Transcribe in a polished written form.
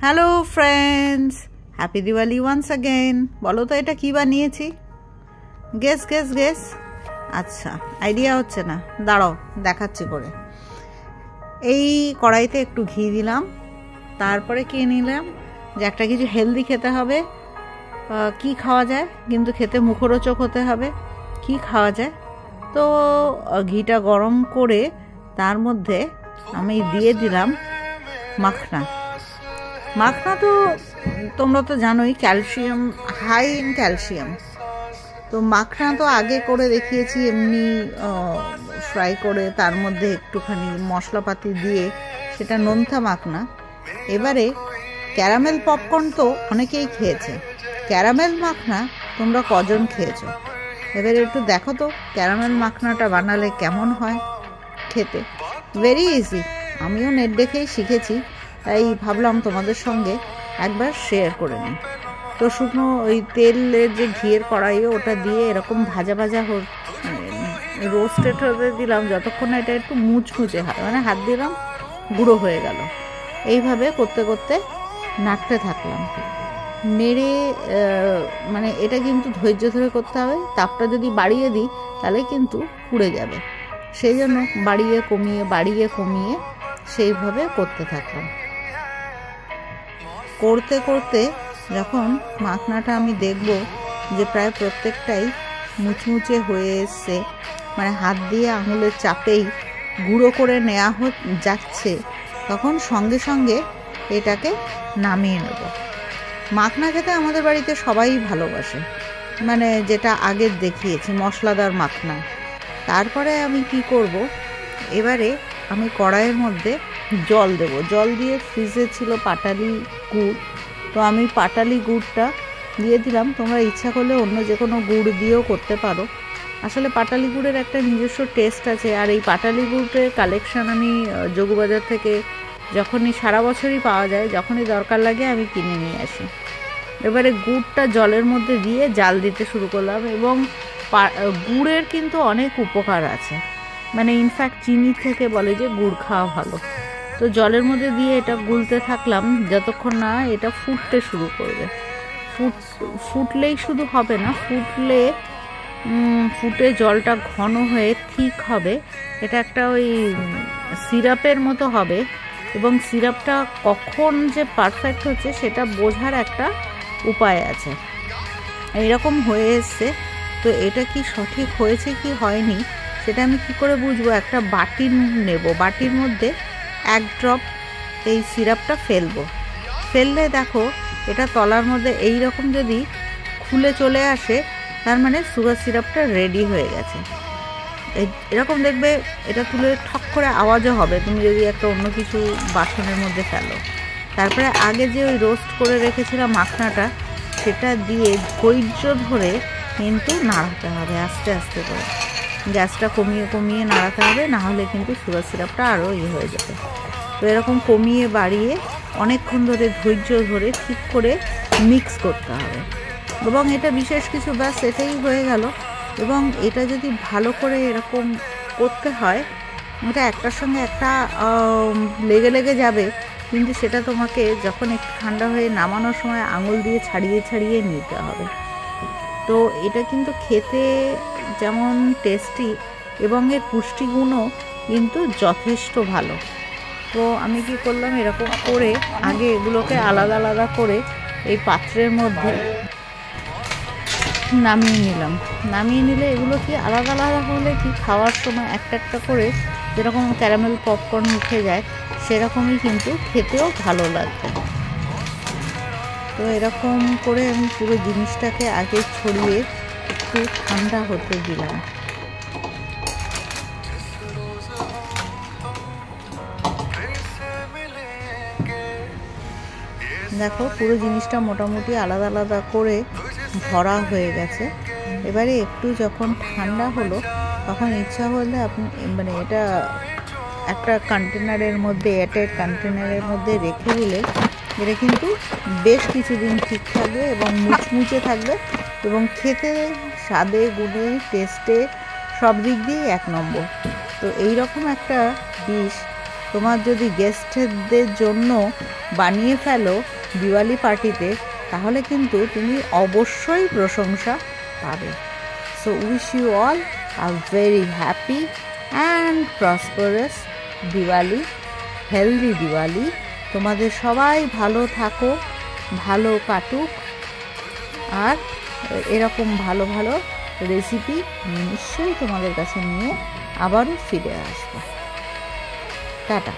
Hello friends, happy Diwali once again. বলো তো এটা কী বানিয়েছি? Guess guess guess. আচ্ছা, আইডিয়া হচ্ছে না, দাঁড়াও দেখাচ্ছি করে। এই কড়াইতে একটু ঘি দিলাম, তারপরে কি নিলাম যে একটা কিছু হেলদি খেতে হবে। কি খাওয়া যায় কিন্তু খেতে মুখরোচক হতে হবে, কি খাওয়া যায়? তো ঘিটা গরম করে তার মধ্যে আমি দিয়ে দিলাম মাখনা। মাখনা তো তোমরা তো জানোই ক্যালসিয়াম, হাই ইন ক্যালসিয়াম। তো মাখনা তো আগে করে দেখিয়েছি এমনি ফ্রাই করে তার মধ্যে একটুখানি মশলাপাতি দিয়ে, সেটা নোনতা মাখনা। এবারে ক্যারামেল পপকর্ন তো অনেকেই খেয়েছে, ক্যারামেল মাখনা তোমরা কজন খেয়েছো? এবারে একটু দেখো তো ক্যারামেল মাখনাটা বানালে কেমন হয় খেতে। ভেরি ইজি, আমিও নেট দেখেই শিখেছি, তাই ভাবলাম তোমাদের সঙ্গে একবার শেয়ার করে নিই। তো শুকনো ওই তেলের যে ঘিয়ের কড়াইয়ে ওটা দিয়ে এরকম ভাজা ভাজা রোস্টেড হতে দিলাম যতক্ষণ না এটা একটু মুচমুচে হয়, মানে হাত দিলাম গুঁড়ো হয়ে গেল। এইভাবে করতে করতে নাড়তে থাকলাম, নেড়ে মানে এটা কিন্তু ধৈর্য ধরে করতে হবে। তাপটা যদি বাড়িয়ে দিই তাহলে কিন্তু পুড়ে যাবে, সেই জন্য বাড়িয়ে কমিয়ে সেইভাবে করতে থাকলাম। করতে করতে যখন মাখনাটা আমি দেখব যে প্রায় প্রত্যেকটাই মুচমুচে হয়ে এসছে, মানে হাত দিয়ে আঙুলের চাপেই গুঁড়ো করে নেওয়া যাচ্ছে, তখন সঙ্গে সঙ্গে এটাকে নামিয়ে নেব। মাখনা খেতে আমাদের বাড়িতে সবাই ভালোবাসে, মানে যেটা আগে দেখিয়েছি মশলাদার মাখনা। তারপরে আমি কি করব, এবারে আমি কড়াইয়ের মধ্যে জল দেব। জল দিয়ে ফ্রিজে ছিল পাটালি গুড়, তো আমি পাটালি গুড়টা দিয়ে দিলাম। তোমরা ইচ্ছা করলে অন্য যে কোনো গুড় দিয়েও করতে পারো। আসলে পাটালি গুড়ের একটা নিজস্ব টেস্ট আছে, আর এই পাটালি গুড়ের কালেকশান আমি যোগবাজার থেকে যখনই সারা বছরই পাওয়া যায়, যখনই দরকার লাগে আমি কিনে নিয়ে আসি। এবারে গুড়টা জলের মধ্যে দিয়ে জাল দিতে শুরু করলাম, এবং গুড়ের কিন্তু অনেক উপকার আছে, মানে ইনফ্যাক্ট চিনি থেকে বলে যে গুড় খাওয়া ভালো। তো জলের মধ্যে দিয়ে এটা গুলতে থাকলাম যতক্ষণ না এটা ফুটতে শুরু করবে। ফুটলেই শুধু হবে না, ফুটে জলটা ঘন হয়ে ঠিক হবে, এটা একটা ওই সিরাপের মতো হবে, এবং সিরাপটা কখন যে পারফেক্ট হচ্ছে সেটা বোঝার একটা উপায় আছে। এইরকম হয়ে এসছে, তো এটা কি সঠিক হয়েছে কি হয়নি সেটা আমি কি করে বুঝবো? একটা বাটি নেব, বাটির মধ্যে 1 ড্রপ এই সিরাপটা ফেললে দেখো এটা তলার মধ্যে এই রকম যদি খুলে চলে আসে, তার মানে সুগার সিরাপটা রেডি হয়ে গেছে। এরকম দেখবে এটা তুলে ঠক করে আওয়াজও হবে তুমি যদি একটা অন্য কিছু বাসনের মধ্যে ফেলো। তারপরে আগে যে ওই রোস্ট করে রেখেছিলাম মাখনাটা, সেটা দিয়ে ধৈর্য ধরে কিন্তু নাড়াতে হবে, আস্তে আস্তে করে গ্যাসটা কমিয়ে নাড়াতে হবে, না হলে কিন্তু সুগার সিরাপটা আরও হয়ে যাবে। তো এরকম কমিয়ে বাড়িয়ে অনেকক্ষণ ধরে ধৈর্য ধরে ঠিক করে মিক্স করতে হবে, এবং এটা বিশেষ কিছু ব্যাস এটাই হয়ে গেল। এবং এটা যদি ভালো করে এরকম করতে হয়, এটা একটার সঙ্গে একটা লেগে যাবে, কিন্তু সেটা তোমাকে যখন একটু ঠান্ডা হয়ে নামানোর সময় আঙুল দিয়ে ছাড়িয়ে নিতে হবে। তো এটা কিন্তু খেতে যেমন টেস্টি, এবং এর পুষ্টিগুণও কিন্তু যথেষ্ট ভালো। তো আমি কি করলাম, এরকম করে আগে এগুলোকে আলাদা আলাদা করে এই পাত্রের মধ্যে নামিয়ে নিলে এগুলো কি আলাদা আলাদা হলে কি খাওয়ার সময় একটা একটা করে যেরকম ক্যারামেল পপকর্ন উঠে যায়, সেরকমই কিন্তু খেতেও ভালো লাগবে। তো এরকম করে আমি পুরো জিনিসটাকে আগে ছড়িয়ে একটু ঠান্ডা হতে দিলাম। দেখো পুরো জিনিসটা মোটামুটি আলাদা আলাদা করে ভরা হয়ে গেছে। এবারে একটু যখন ঠান্ডা হলো, তখন ইচ্ছা হলে আপনি মানে এটা একটা কন্টেনারের মধ্যে, এয়ারটাইট কন্টেনারের মধ্যে রেখে দিলে এটা কিন্তু বেশ কিছুদিন ঠিক থাকবে এবং মুচমুচে থাকবে, এবং খেতে স্বাদে গুণে টেস্টে সব দিক দিয়েই 1 নম্বর। তো এইরকম একটা ডিশ তোমার যদি গেস্টদের জন্য বানিয়ে ফেলো দিওয়ালি পার্টিতে, তাহলে কিন্তু তুমি অবশ্যই প্রশংসা পাবে। So wish you all a very happy and prosperous Diwali, healthy Diwali. তোমাদের সবাই ভালো থাকো, ভালো কাটুক, আর এরকম ভালো ভালো রেসিপি নিশ্চয়ই তোমাদের কাছে নিয়ে আবারও ফিরে আসবো। টাটা।